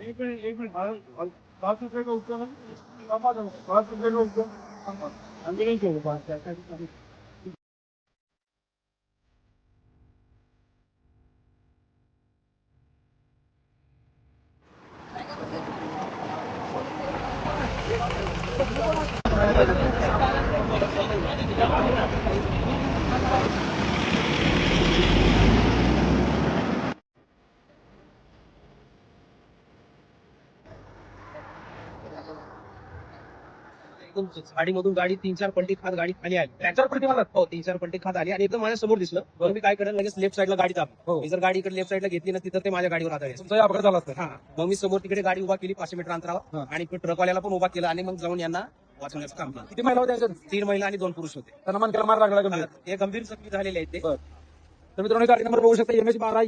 एक मिनट 5 रुपये का उत्तर 5 रुपये का उत्तर एम्बुलेंस होगा 5 गाडीमधून गाडी 3-4 पलटी खात गाडी खाली आली. 3-4 पलटी मला हो 3-4 पलटी खात आली आणि एकदम माझ्या समोर दिसलं. मग मी काय करेन लगेच लेफ्ट साईडला गाडी दाबली. मी जर गाडी इकडे लेफ्ट साईडला घेतली नसती तर ते माझ्या गाडीवर आदळले. तुमचा अपघात झाला असता. हा मग मी समोर तिकडे गाडी उभा केली 500 मीटर अंतरावर आणि ट्रकवाल्याला पण उभा केला आणि मग जाऊन यांना वाचवण्याचं काम केलं. किती महिला होत्या याच्यात? 3 महिला आणि 2 पुरुष होते. त्यांना मनक्याला मार लागला गंभीर. हे गंभीर जखमी झालेले आहेत ते. तर मित्रांनो गाडी नंबर बघू शकता MS12